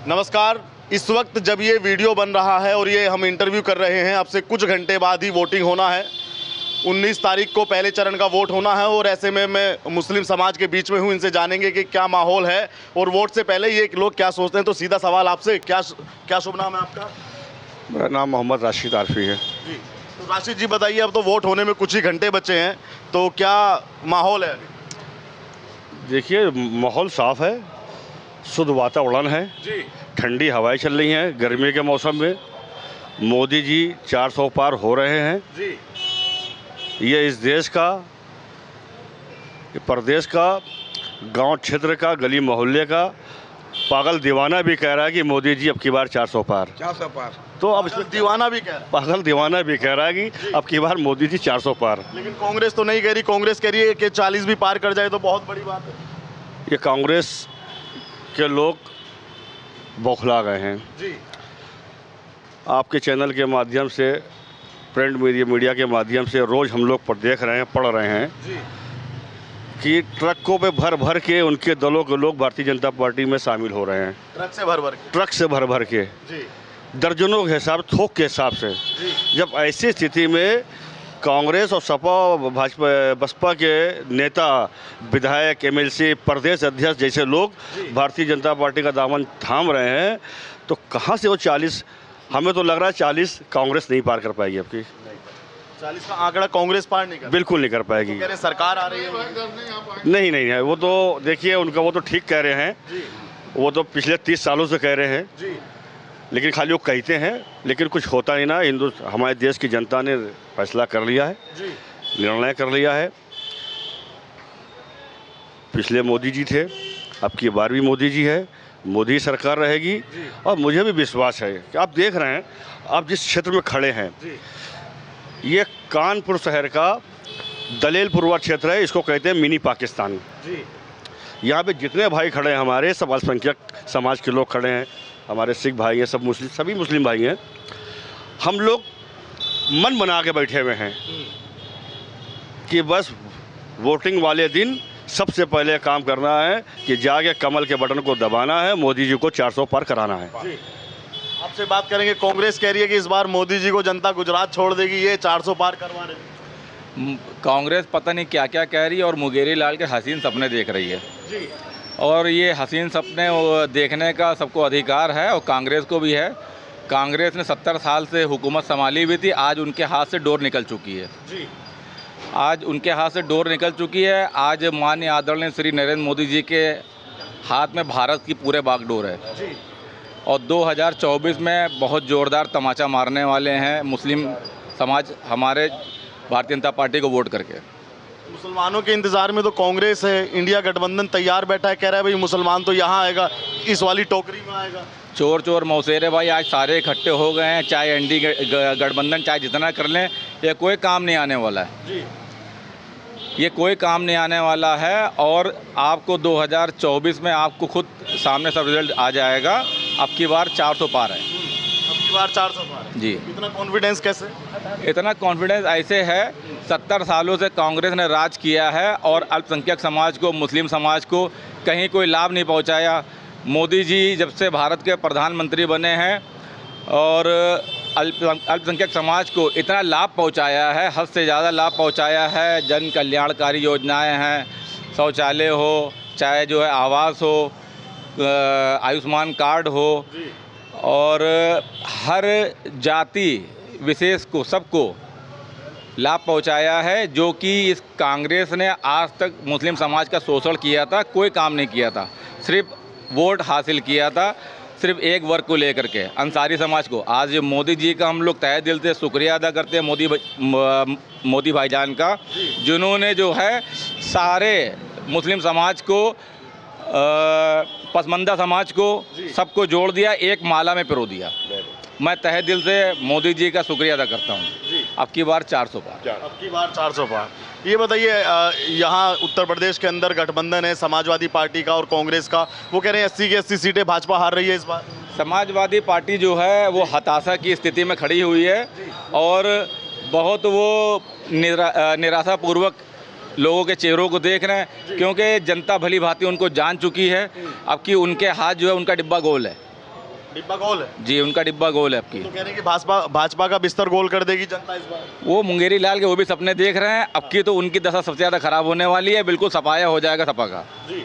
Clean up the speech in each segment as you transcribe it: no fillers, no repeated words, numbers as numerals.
नमस्कार। इस वक्त जब ये वीडियो बन रहा है और ये हम इंटरव्यू कर रहे हैं, अब से कुछ घंटे बाद ही वोटिंग होना है। 19 तारीख को पहले चरण का वोट होना है और ऐसे में मैं मुस्लिम समाज के बीच में हूँ। इनसे जानेंगे कि क्या माहौल है और वोट से पहले ये लोग क्या सोचते हैं। तो सीधा सवाल आपसे, क्या शुभ नाम है आपका? मेरा नाम मोहम्मद राशिद आरफी है जी। तो राशिद जी बताइए, अब तो वोट होने में कुछ ही घंटे बचे हैं, तो क्या माहौल है? देखिए, माहौल साफ़ है, शुद्ध वातावरण है जी। ठंडी हवाएं चल रही हैं। गर्मी के मौसम में मोदी जी 400 पार हो रहे हैं। जी। ये इस देश का, ये प्रदेश का, गांव क्षेत्र का, गली मोहल्ले का पागल दीवाना भी कह रहा है कि मोदी जी अब की बार 400 पार। तो अब इसमें दीवाना भी कह रहा है। पागल दीवाना भी कह रहा है कि अब की बार मोदी जी 400 पार। लेकिन कांग्रेस तो नहीं कह रही। कांग्रेस कह रही है कि 40 भी पार कर जाए तो बहुत बड़ी बात है। ये कांग्रेस के लोग बौखला गए हैं। जी। आपके चैनल के माध्यम से, प्रिंट मीडिया के माध्यम से रोज़ हम लोग पर देख रहे हैं, पढ़ रहे हैं जी। कि ट्रकों पे भर भर के उनके दलों के लोग भारतीय जनता पार्टी में शामिल हो रहे हैं। ट्रक से भर भर के। ट्रक से भर भर के, जी। दर्जनों के हिसाब, थोक के हिसाब से। जी। जब ऐसी स्थिति में कांग्रेस और सपा भाजपा बसपा के नेता, विधायक, एमएलसी, प्रदेश अध्यक्ष जैसे लोग भारतीय जनता पार्टी का दामन थाम रहे हैं, तो कहाँ से वो 40, हमें तो लग रहा है 40 कांग्रेस नहीं पार कर पाएगी। आपकी 40 का आंकड़ा कांग्रेस पार नहीं कर, बिल्कुल नहीं कर पाएगी। कह रहे सरकार आ रही है। नहीं नहीं है, वो तो देखिए उनका, वो तो ठीक कह रहे हैं। जी। वो तो पिछले 30 सालों से कह रहे हैं, जी। लेकिन खाली वो कहते हैं, लेकिन कुछ होता ही ना। हमारे देश की जनता ने फैसला कर लिया है, जी। निर्णय कर लिया है। पिछले मोदी जी थे, अब की बार भी मोदी जी है, मोदी सरकार रहेगी। और मुझे भी विश्वास है कि आप देख रहे हैं, आप जिस क्षेत्र में खड़े हैं, जी। ये कानपुर शहर का दलेलपुरवा क्षेत्र है। इसको कहते हैं मिनी पाकिस्तान। जी। यहाँ पे जितने भाई खड़े हैं हमारे, सब अल्पसंख्यक समाज के लोग खड़े हैं। हमारे सिख भाई हैं, सब मुस्लिम, सभी मुस्लिम भाई हैं। हम लोग मन बना के बैठे हुए हैं कि बस वोटिंग वाले दिन सबसे पहले काम करना है कि जाके कमल के बटन को दबाना है, मोदी जी को 400 पार कराना है। जी। आपसे बात करेंगे। कांग्रेस कह रही है कि इस बार मोदी जी को जनता गुजरात छोड़ देगी, ये 400 पार करवा रहे। कांग्रेस पता नहीं क्या क्या कह रही है और मुंगेरी लाल के हसीन सपने देख रही है। जी। और ये हसीन सपने वो देखने का सबको अधिकार है और कांग्रेस को भी है। कांग्रेस ने 70 साल से हुकूमत संभाली हुई थी, आज उनके हाथ से डोर निकल चुकी है। जी। आज उनके हाथ से डोर निकल चुकी है। आज माननीय आदरणीय श्री नरेंद्र मोदी जी के हाथ में भारत की पूरे बागडोर है। जी। और 2024 में बहुत ज़ोरदार तमाचा मारने वाले हैं मुस्लिम समाज हमारे भारतीय जनता पार्टी को वोट करके। मुसलमानों के इंतजार में तो कांग्रेस है, इंडिया गठबंधन तैयार बैठा है, कह रहा है भाई मुसलमान तो यहाँ आएगा, इस वाली टोकरी में आएगा। चोर चोर मौसेरे भाई आज सारे इकट्ठे हो गए हैं। चाहे एनडी गठबंधन चाहे जितना कर लें, ये कोई काम नहीं आने वाला है। जी। ये कोई काम नहीं आने वाला है। और आपको 2024 में आपको खुद सामने सब रिजल्ट आ जाएगा। अब की बार 400 पार है। अब की बार 400 पार है। जी। इतना कॉन्फिडेंस कैसे? इतना कॉन्फिडेंस ऐसे है, 70 सालों से कांग्रेस ने राज किया है और अल्पसंख्यक समाज को, मुस्लिम समाज को कहीं कोई लाभ नहीं पहुंचाया। मोदी जी जब से भारत के प्रधानमंत्री बने हैं और अल्पसंख्यक समाज को इतना लाभ पहुंचाया है, हद से ज़्यादा लाभ पहुंचाया है। जन कल्याणकारी योजनाएं हैं, शौचालय हो, चाहे जो है आवास हो, आयुष्मान कार्ड हो, और हर जाति विशेष को, सबको लाभ पहुंचाया है। जो कि इस कांग्रेस ने आज तक मुस्लिम समाज का शोषण किया था, कोई काम नहीं किया था, सिर्फ वोट हासिल किया था, सिर्फ एक वर्ग को लेकर के, अंसारी समाज को। आज मोदी जी का हम लोग तहे दिल से शुक्रिया अदा करते हैं, मोदी भाईजान का, जिन्होंने जो है सारे मुस्लिम समाज को, पसमानदा समाज को, सबको जोड़ दिया, एक माला में पिरो दिया। मैं तहे दिल से मोदी जी का शुक्रिया अदा करता हूँ। अब की बार 400 पार। अब की बार 400 पार। ये बताइए, यहाँ उत्तर प्रदेश के अंदर गठबंधन है समाजवादी पार्टी का और कांग्रेस का, वो कह रहे हैं 80 की 80 सीटें भाजपा हार रही है इस बार। समाजवादी पार्टी जो है वो हताशा की स्थिति में खड़ी हुई है और बहुत वो निराशापूर्वक लोगों के चेहरों को देख रहे हैं, क्योंकि जनता भली भांति उनको जान चुकी है। अब कि उनके हाथ जो है, उनका डिब्बा गोल है। डिब्बा गोल है। जी, उनका डिब्बा गोल है आपकी। तो कह रहे हैं कि भाजपा का बिस्तर गोल कर देगी जनता इस बार। वो मुंगेरी लाल के वो भी सपने देख रहे हैं। अब की तो उनकी दशा सबसे ज़्यादा खराब होने वाली है, बिल्कुल सफाया हो जाएगा सपा का। जी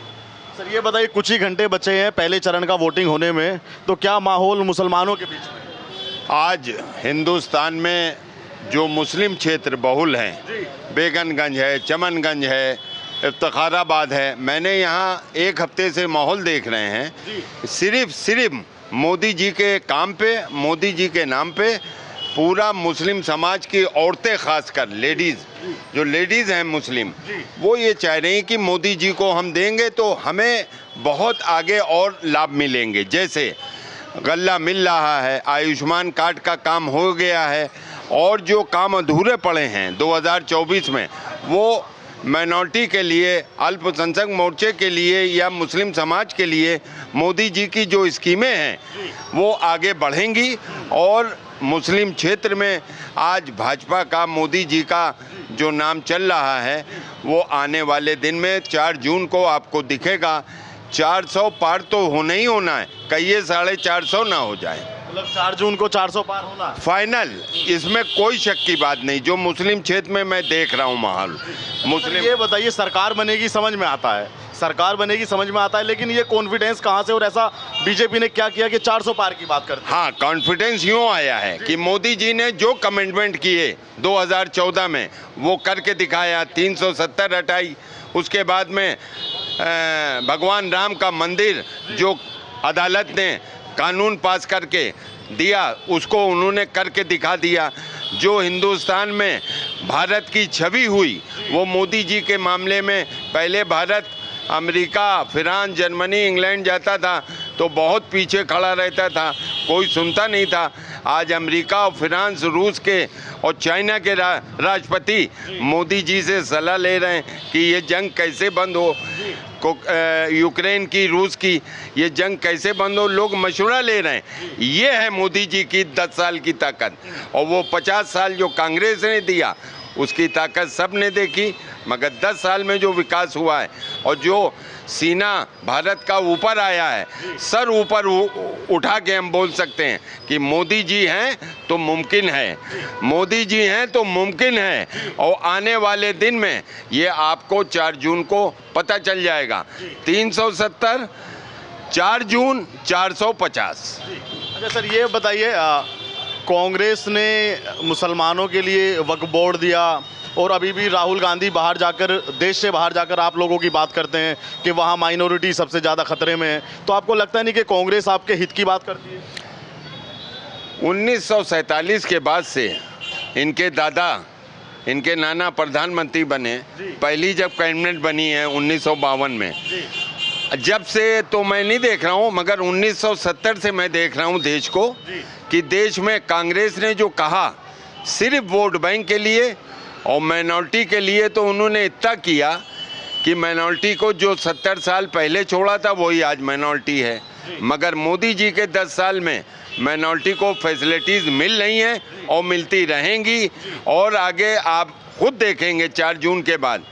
सर, ये बताइए कुछ ही घंटे बचे हैं पहले चरण का वोटिंग होने में, तो क्या माहौल मुसलमानों के बीच में? आज हिंदुस्तान में जो मुस्लिम क्षेत्र बहुल हैं, बेगनगंज है, चमनगंज है, इफ्तिखाराबाद है, मैंने यहाँ एक हफ्ते से माहौल देख रहे हैं। सिर्फ मोदी जी के काम पे, मोदी जी के नाम पे पूरा मुस्लिम समाज की औरतें, खासकर लेडीज़, जो लेडीज़ हैं मुस्लिम, वो ये चाह रही हैं कि मोदी जी को हम देंगे तो हमें बहुत आगे और लाभ मिलेंगे। जैसे गल्ला मिल रहा है, आयुष्मान कार्ड का काम हो गया है, और जो काम अधूरे पड़े हैं 2024 में, वो माइनॉरिटी के लिए, अल्पसंख्यक मोर्चे के लिए या मुस्लिम समाज के लिए मोदी जी की जो स्कीमें हैं वो आगे बढ़ेंगी। और मुस्लिम क्षेत्र में आज भाजपा का, मोदी जी का जो नाम चल रहा है, वो आने वाले दिन में 4 जून को आपको दिखेगा। 400 पार तो होना ही होना है, कहिए 450 ना हो जाए। मतलब 4 जून को 400 पार होना फाइनल, इसमें कोई शक की बात नहीं। जो मुस्लिम क्षेत्र में मैं देख रहा हूँ माहौल मुस्लिम। ये बताइए, सरकार बनेगी समझ में आता है, सरकार बनेगी समझ में आता है, लेकिन ये कॉन्फिडेंस कहाँ से, और ऐसा बीजेपी ने क्या किया कि 400 पार की बात करते हैं? हाँ, कॉन्फिडेंस यूँ आया है कि मोदी जी ने जो कमिटमेंट किए 2014 में वो करके दिखाया। 370 हटाई, उसके बाद में भगवान राम का मंदिर जो अदालत ने कानून पास करके दिया, उसको उन्होंने करके दिखा दिया। जो हिंदुस्तान में भारत की छवि हुई वो मोदी जी के मामले में, पहले Bharat America, France, Germany, England जाता था तो बहुत पीछे खड़ा रहता था, कोई सुनता नहीं था। आज अमेरिका और फ्रांस, रूस के और चाइना के राष्ट्रपति मोदी जी से सलाह ले रहे हैं कि ये जंग कैसे बंद हो, यूक्रेन की, रूस की, ये जंग कैसे बंद हो, लोग मशवरा ले रहे हैं। ये है मोदी जी की 10 साल की ताकत। और वो 50 साल जो कांग्रेस ने दिया उसकी ताकत सब ने देखी, मगर 10 साल में जो विकास हुआ है और जो सीना भारत का ऊपर आया है, सर ऊपर उठा के हम बोल सकते हैं कि मोदी जी हैं तो मुमकिन है, मोदी जी हैं तो मुमकिन है। और आने वाले दिन में ये आपको 4 जून को पता चल जाएगा। 370, 4 जून 450। अच्छा सर, ये बताइए, कांग्रेस ने मुसलमानों के लिए वक्फ बोर्ड दिया, और अभी भी राहुल गांधी बाहर जाकर, देश से बाहर जाकर आप लोगों की बात करते हैं कि वहाँ माइनॉरिटी सबसे ज़्यादा खतरे में है। तो आपको लगता नहीं कि कांग्रेस आपके हित की बात करती है? 1947 के बाद से इनके दादा, इनके नाना प्रधानमंत्री बने, पहली जब कैबिनेट बनी है 1952 में, जब से तो मैं नहीं देख रहा हूँ, मगर 1970 से मैं देख रहा हूँ देश को, कि देश में कांग्रेस ने जो कहा सिर्फ वोट बैंक के लिए और माइनॉरिटी के लिए, तो उन्होंने इतना किया कि माइनॉरिटी को जो 70 साल पहले छोड़ा था वही आज माइनॉरिटी है। मगर मोदी जी के 10 साल में माइनॉरिटी को फैसिलिटीज़ मिल रही हैं और मिलती रहेंगी। और आगे आप खुद देखेंगे 4 जून के बाद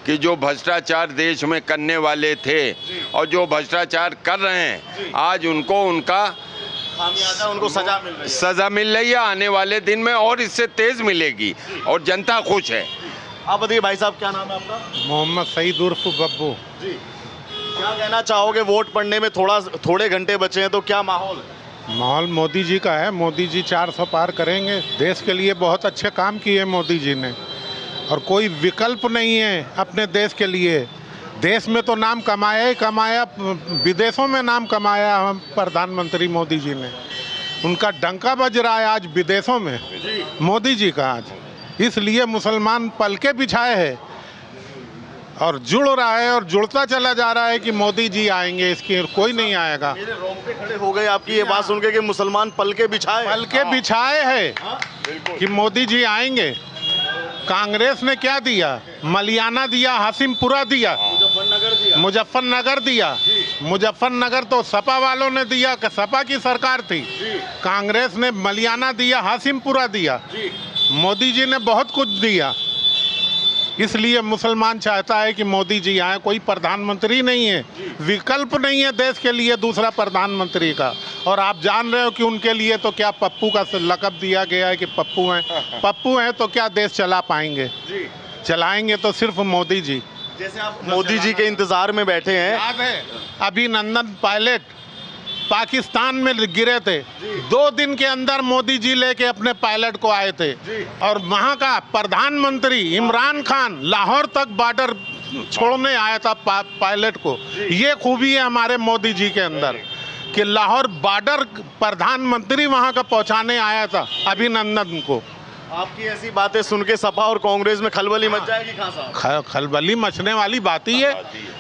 कि जो भ्रष्टाचार देश में करने वाले थे और जो भ्रष्टाचार कर रहे हैं, आज उनको उनका उनको सजा मिल रही है। आने वाले दिन में और इससे तेज मिलेगी और जनता खुश है। आप बताइए भाई साहब, क्या नाम है आपका? मोहम्मद सईद उर्फ बब्बू जी, क्या कहना चाहोगे? वोट पड़ने में थोड़े घंटे बचे हैं, तो क्या माहौल है? माहौल मोदी जी का है। मोदी जी 400 पार करेंगे। देश के लिए बहुत अच्छे काम किए मोदी जी ने, और कोई विकल्प नहीं है अपने देश के लिए। देश में तो नाम कमाया ही कमाया, विदेशों में नाम कमाया हम प्रधानमंत्री मोदी जी ने। उनका डंका बज रहा है आज विदेशों में, मोदी जी का आज। इसलिए मुसलमान पलके बिछाए हैं और जुड़ रहा है और जुड़ता चला जा रहा है कि मोदी जी आएंगे, इसकी कोई नहीं आएगा। मेरे रोंगटे खड़े हो गए आपकी ये बात सुन के कि मुसलमान पलके बिछाए हैं कि मोदी जी आएंगे। कांग्रेस ने क्या दिया? मलियाना दिया, हासिमपुरा दिया, मुजफ्फरनगर दिया। मुजफ्फरनगर तो सपा वालों ने दिया, कि सपा की सरकार थी। कांग्रेस ने मलियाना दिया, हासिमपुरा दिया। मोदी जी ने बहुत कुछ दिया। इसलिए मुसलमान चाहता है कि मोदी जी आए। कोई प्रधानमंत्री नहीं है, विकल्प नहीं है देश के लिए दूसरा प्रधानमंत्री का। और आप जान रहे हो कि उनके लिए तो क्या पप्पू का लक़ब दिया गया है कि पप्पू हैं। पप्पू हैं तो क्या देश चला पाएंगे? चलाएंगे तो सिर्फ मोदी जी। जैसे आप मोदी जी के इंतजार में बैठे हैं, याद है अभिनंदन पायलट पाकिस्तान में गिरे थे, 2 दिन के अंदर मोदी जी लेके अपने पायलट को आए थे। और वहाँ का प्रधानमंत्री इमरान खान लाहौर तक बॉर्डर छोड़ने आया था पायलट को। ये खूबी है हमारे मोदी जी के अंदर कि लाहौर बॉर्डर प्रधानमंत्री वहाँ का पहुँचाने आया था अभिनंदन को। आपकी ऐसी बातें सुन के सपा और कांग्रेस में खलबली मच जाएगी खान साहब? खलबली मचने वाली बात ही है,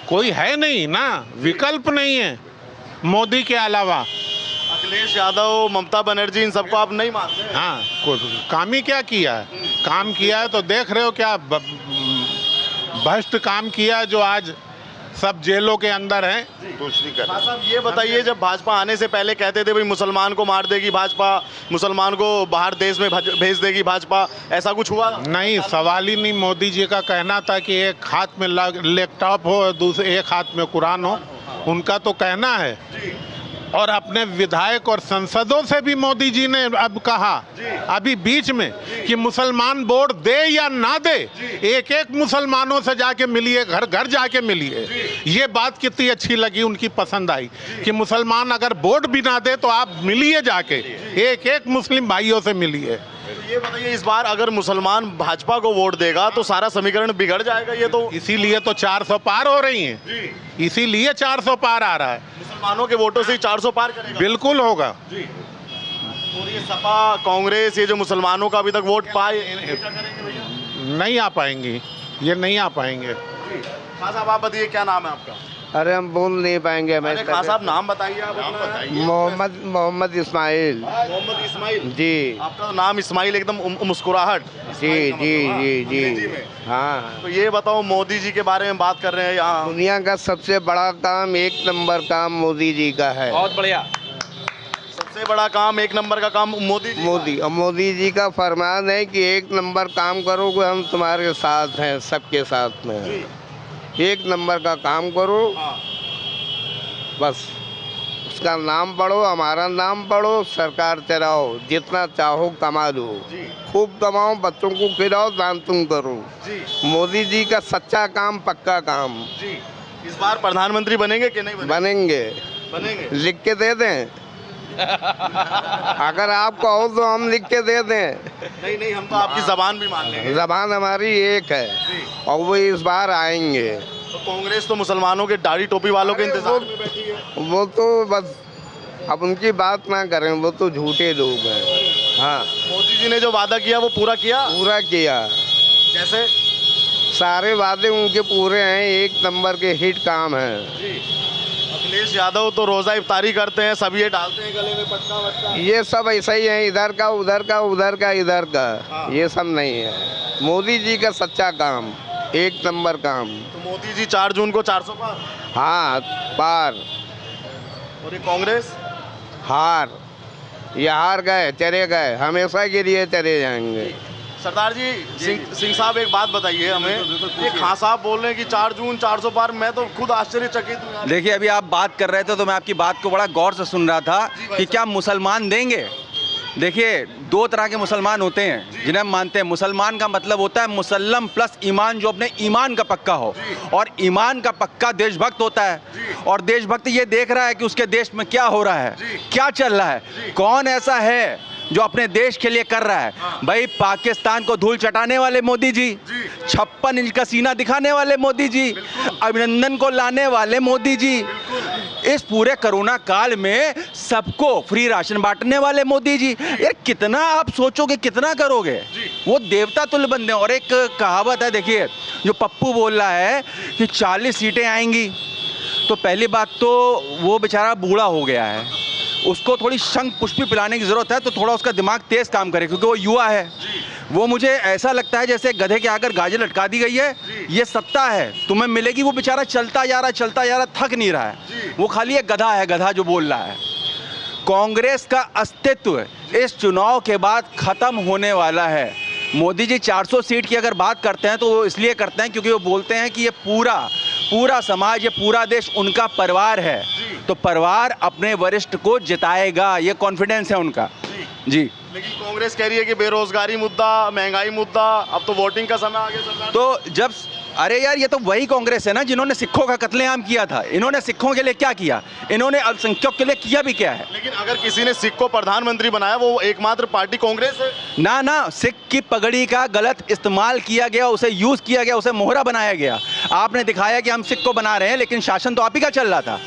कोई है नहीं ना, विकल्प नहीं है मोदी के अलावा। अखिलेश यादव, ममता बनर्जी, इन सबको आप नहीं मानते? हाँ, काम ही क्या किया है? काम किया है तो देख रहे हो क्या भ्रष्ट काम किया, जो आज सब जेलों के अंदर हैं। खान साहब ये बताइए, जब भाजपा आने से पहले कहते थे भाई मुसलमान को मार देगी भाजपा, मुसलमान को बाहर देश में भेज देगी भाजपा, ऐसा कुछ हुआ? नहीं, सवाल ही नहीं। मोदी जी का कहना था कि एक हाथ में लैपटॉप हो और दूसरे एक हाथ में कुरान हो, उनका तो कहना है। और अपने विधायक और सांसदों से भी मोदी जी ने अब कहा अभी बीच में कि मुसलमान वोट दे या ना दे, एक एक मुसलमानों से जाके मिलिए, घर घर जाके मिलिए। ये बात कितनी अच्छी लगी, उनकी पसंद आई कि मुसलमान अगर वोट भी ना दे तो आप मिलिए जाके, एक एक मुस्लिम भाइयों से मिलिए। ये बताइए, इस बार अगर मुसलमान भाजपा को वोट देगा तो सारा समीकरण बिगड़ जाएगा? ये तो इसीलिए तो 400 पार हो रही हैं, इसीलिए 400 पार आ रहा है। मुसलमानों के वोटों से ही 400 पार करेगा? बिल्कुल होगा। और ये सपा कांग्रेस, ये जो मुसलमानों का अभी तक वोट पाए, नहीं आ पाएंगी, ये नहीं आ पाएंगे। खान साहब आप बताइए, क्या नाम है आपका? अरे हम बोल नहीं पाएंगे। अरे खान साहब नाम बताइए आप अपना। मोहम्मद इस्माइल। मोहम्मद इस्माइल जी। आपका नाम इस्माइल, एकदम मुस्कुराहट। जी जी जी जी हाँ। तो ये बताओ, मोदी जी के बारे में बात कर रहे हैं यहाँ, दुनिया का सबसे बड़ा काम, एक नंबर काम मोदी जी का है। बहुत बढ़िया। सबसे बड़ा काम, एक नंबर का काम मोदी जी और मोदी जी का फरमान है कि एक नंबर काम करोगे हम तुम्हारे साथ हैं, सबके साथ में। एक नंबर का काम करो, बस उसका नाम पढ़ो, हमारा नाम पढ़ो, सरकार चलाओ, जितना चाहो कमा लो, खूब कमाओ, बच्चों को खिलाओ, दान तुम करो। मोदी जी का सच्चा काम, पक्का काम। इस बार प्रधानमंत्री बनेंगे कि नहीं बनेंगे? लिख के दे दें? अगर आप कहो तो हम लिख के दे दें। नहीं, हम तो आपकी जबान भी मान लेंगे। जबान हमारी एक है और वो इस बार आएंगे। तो कांग्रेस तो मुसलमानों के दाढ़ी टोपी वालों के इंतजार में बैठी है। वो तो बस अब उनकी बात ना करें, वो तो झूठे लोग हैं। हाँ, मोदी जी ने जो वादा किया वो पूरा किया? पूरा किया। कैसे? सारे वादे उनके पूरे हैं, एक नंबर के हिट काम है। अखिलेश यादव तो रोजा इफ्तारी करते हैं, सब ये डालते हैं गले में पटका वटका। ये सब ऐसा ही है, इधर का उधर का, उधर का इधर का, ये सब नहीं है। मोदी जी का सच्चा काम, एक नंबर काम। तो मोदी जी 4 जून को 400 पार? हाँ, पार। और ये कांग्रेस? हार। ये हार गए, चले गए, हमेशा के लिए चले जाएंगे। सरदार जी, सिंह साहब एक बात बताइए हमें, ये खान साहब बोल रहे हैं कि 4 जून 400 पार, मैं तो खुद आश्चर्यचकित हूँ। देखिए, अभी आप बात कर रहे थे तो मैं आपकी बात को बड़ा गौर से सुन रहा था कि क्या मुसलमान देंगे। देखिए, 2 तरह के मुसलमान होते हैं जिन्हें हम मानते हैं। मुसलमान का मतलब होता है मुसल्लम प्लस ईमान, जो अपने ईमान का पक्का हो, और ईमान का पक्का देशभक्त होता है। और देशभक्त ये देख रहा है कि उसके देश में क्या हो रहा है, क्या चल रहा है, कौन ऐसा है जो अपने देश के लिए कर रहा है। भाई, पाकिस्तान को धूल चटाने वाले मोदी जी, 56 इंच का सीना दिखाने वाले मोदी जी, अभिनंदन को लाने वाले मोदी जी, इस पूरे कोरोना काल में सबको फ्री राशन बांटने वाले मोदी जी। यार, कितना आप सोचोगे, कितना करोगे? वो देवता तुल्य बंदे। और एक कहावत है, देखिए, जो पप्पू बोल रहा है कि 40 सीटें आएंगी, तो पहली बात तो वो बेचारा बूढ़ा हो गया है, उसको थोड़ी शंख पुष्पी पिलाने की ज़रूरत है, तो थोड़ा उसका दिमाग तेज़ काम करे, क्योंकि वो युवा है। वो मुझे ऐसा लगता है जैसे गधे के आकर गाजर लटका दी गई है, ये सत्ता है, तुम्हें मिलेगी। वो बेचारा चलता जा रहा, थक नहीं रहा है, वो खाली एक गधा है, गधा जो बोल रहा है। कांग्रेस का अस्तित्व इस चुनाव के बाद ख़त्म होने वाला है। मोदी जी 400 सीट की अगर बात करते हैं तो वो इसलिए करते हैं क्योंकि वो बोलते हैं कि ये पूरा समाज, ये पूरा देश उनका परिवार है, तो परिवार अपने वरिष्ठ को जिताएगा, ये कॉन्फिडेंस है उनका जी। लेकिन कांग्रेस कह रही है कि बेरोजगारी मुद्दा, महंगाई मुद्दा, अब तो वोटिंग का समय आगे चल रहा है। तो जब अरे यार, ये तो वही कांग्रेस है ना जिन्होंने सिखों का कत्लेआम किया था। इन्होंने सिखों के लिए क्या किया? इन्होंने अल्पसंख्यक के लिए किया भी क्या है? लेकिन अगर किसी ने सिख को प्रधानमंत्री बनाया, वो एकमात्र पार्टी कांग्रेस है ना, सिख की पगड़ी का गलत इस्तेमाल किया गया, उसे यूज किया गया, उसे मोहरा बनाया गया। आपने दिखाया कि हम सिख को बना रहे हैं, लेकिन शासन तो आप ही का चल रहा था।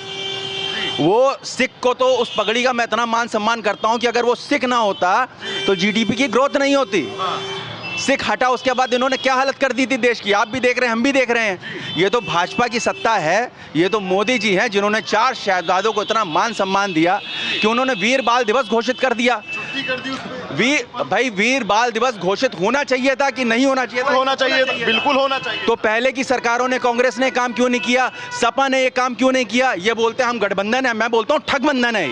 वो सिख को तो उस पगड़ी का मैं इतना मान सम्मान करता हूं कि अगर वो सिख ना होता तो जीडीपी की ग्रोथ नहीं होती। सिख हटा, उसके बाद इन्होंने क्या हालत कर दी थी देश की, आप भी देख रहे हैं, हम भी देख रहे हैं। ये तो भाजपा की सत्ता है, ये तो मोदी जी हैं जिन्होंने 4 शहजादों को इतना मान सम्मान दिया कि उन्होंने वीर बाल दिवस घोषित कर दिया। वीर बाल दिवस घोषित होना चाहिए था कि नहीं होना चाहिए था? होना चाहिए था, बिल्कुल होना चाहिए। तो पहले की सरकारों ने, कांग्रेस ने काम क्यों नहीं किया? सपा ने ये काम क्यों नहीं किया? ये बोलते हैं हम गठबंधन है, मैं बोलता हूँ ठगबंधन है।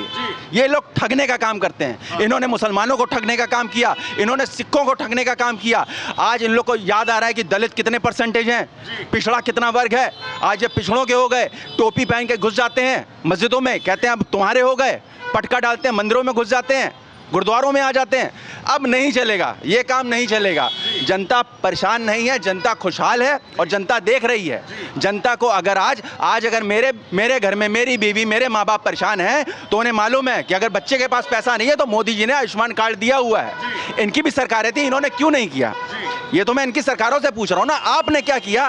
ये लोग ठगने का काम करते हैं। इन्होंने मुसलमानों को ठगने का काम किया, इन्होंने सिखों को ठगने का काम किया। आज इन लोग को याद आ रहा है कि दलित कितने परसेंटेज हैं, पिछड़ा कितना वर्ग है। आज जब पिछड़ों के हो गए, टोपी पहन के घुस जाते हैं मस्जिदों में, कहते हैं अब तुम्हारे हो गए, पटका डालते हैं, मंदिरों में घुस जाते हैं, गुरुद्वारों में आ जाते हैं। अब नहीं चलेगा, ये काम नहीं चलेगा। जनता परेशान नहीं है, जनता खुशहाल है और जनता देख रही है। जनता को अगर आज अगर मेरे घर में मेरी बीवी, मेरे माँ बाप परेशान हैं तो उन्हें मालूम है कि अगर बच्चे के पास पैसा नहीं है तो मोदी जी ने आयुष्मान कार्ड दिया हुआ है। इनकी भी सरकारें थी, इन्होंने क्यों नहीं किया? ये तो मैं इनकी सरकारों से पूछ रहा हूँ ना, आपने क्या किया?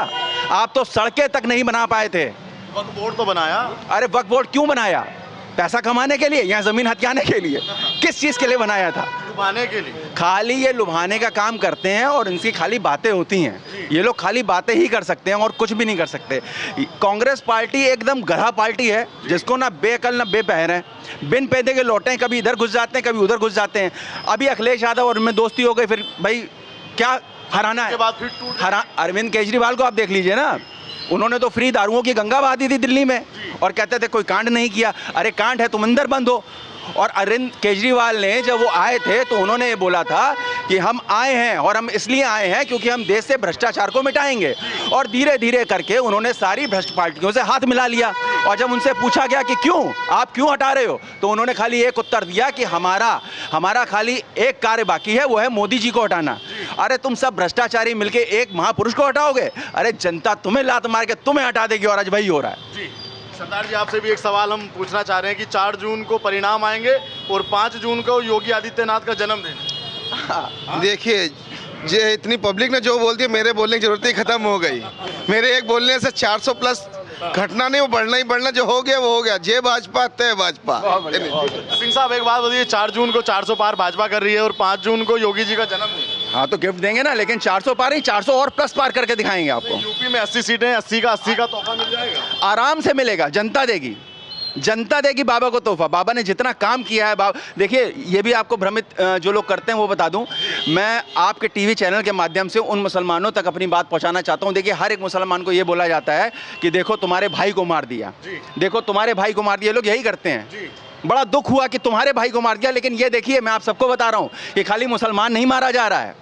आप तो सड़कें तक नहीं बना पाए थे। वक्फ बोर्ड तो बनाया। अरे वक्फ बोर्ड क्यों बनाया? पैसा कमाने के लिए या जमीन हथियाने के लिए? किस चीज के लिए बनाया था? लुभाने के लिए। खाली ये लुभाने का काम करते हैं और इनकी खाली बातें होती हैं। ये लोग खाली बातें ही कर सकते हैं और कुछ भी नहीं कर सकते। कांग्रेस पार्टी एकदम गधा पार्टी है जिसको ना बेअकल ना बेपहर है, बिन पैदे के लौटे हैं, कभी इधर घुस जाते हैं, कभी उधर घुस जाते हैं। अभी अखिलेश यादव और उनमें दोस्ती हो गई, फिर भाई क्या हराना है? बाद फिर टूट अरविंद केजरीवाल को आप देख लीजिए ना, उन्होंने तो फ्री दारुओं की गंगा बहा दी थी दिल्ली में और कहते थे कोई कांड नहीं किया। अरे कांड है, तुम अंदर बंद हो। और अरविंद केजरीवाल ने जब वो आए थे तो उन्होंने ये बोला था कि हम आए हैं और हम इसलिए आए हैं क्योंकि हम देश से भ्रष्टाचार को मिटाएंगे। और धीरे धीरे करके उन्होंने सारी भ्रष्ट पार्टियों से हाथ मिला लिया। और जब उनसे पूछा गया कि क्यों, आप क्यों हटा रहे हो, तो उन्होंने खाली एक उत्तर दिया कि हमारा खाली एक कार्य बाकी है, वो है मोदी जी को हटाना। अरे तुम सब भ्रष्टाचारी मिलके एक महापुरुष को हटाओगे? अरे जनता तुम्हें लात मार के तुम्हें हटा देगी और आज वही हो रहा है। सरदार जी, आपसे भी एक सवाल हम पूछना चाह रहे हैं कि 4 जून को परिणाम आएंगे और 5 जून को योगी आदित्यनाथ का जन्मदिन। देखिए, ये इतनी पब्लिक ने जो बोलती है, मेरे बोलने की जरूरत ही खत्म हो गई। मेरे एक बोलने से 400 प्लस घटना नहीं, वो बढ़ना ही बढ़ना, जो हो गया वो हो गया। जय भाजपा तय भाजपा। सिंह साहब, एक बात बताइए, 4 जून को 400 पार भाजपा कर रही है और 5 जून को योगी जी का जन्मदिन। हाँ तो गिफ्ट देंगे ना, लेकिन 400 पार नहीं, 400 और प्लस पार करके दिखाएंगे आपको। यूपी में 80 सीटें, 80 का तोहफा मिल जाएगा। आराम से मिलेगा, जनता देगी, जनता देगी बाबा को तोहफा। बाबा ने जितना काम किया है, बाबा देखिए, ये भी आपको भ्रमित जो लोग करते हैं वो बता दूं, मैं आपके टीवी चैनल के माध्यम से उन मुसलमानों तक अपनी बात पहुंचाना चाहता हूं। देखिए, हर एक मुसलमान को ये बोला जाता है कि देखो तुम्हारे भाई को मार दिया, देखो तुम्हारे भाई को मार दिया। लोग यही करते हैं। बड़ा दुख हुआ कि तुम्हारे भाई को मार दिया, लेकिन ये देखिए, मैं आप सबको बता रहा हूं कि खाली मुसलमान नहीं मारा जा रहा है,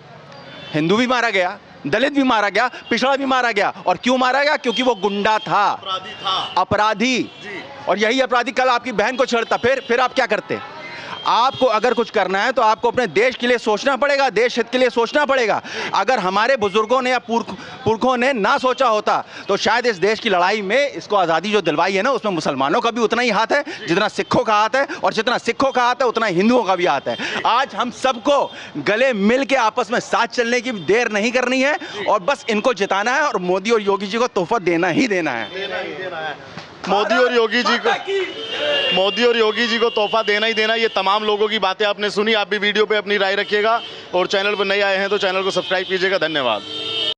हिंदू भी मारा गया, दलित भी मारा गया, पिछड़ा भी मारा गया। और क्यों मारा गया? क्योंकि वो गुंडा था, अपराधी। और यही अपराधी कल आपकी बहन को छेड़ता, फिर आप क्या करते? आपको अगर कुछ करना है तो आपको अपने देश के लिए सोचना पड़ेगा, देश हित के लिए सोचना पड़ेगा। अगर हमारे बुजुर्गों ने या पुरखों ने ना सोचा होता तो शायद इस देश की लड़ाई में, इसको आज़ादी जो दिलवाई है ना, उसमें मुसलमानों का भी उतना ही हाथ है जितना सिखों का हाथ है, और जितना सिखों का हाथ है उतना हिंदुओं का भी हाथ है। आज हम सबको गले मिल के आपस में साथ चलने की देर नहीं करनी है और बस इनको जिताना है और मोदी और योगी जी को तोहफा देना ही देना है। मोदी और योगी जी को तोहफा देना ही देना। ये तमाम लोगों की बातें आपने सुनी। आप भी वीडियो पे अपनी राय रखिएगा और चैनल पर नए आए हैं तो चैनल को सब्सक्राइब कीजिएगा। धन्यवाद।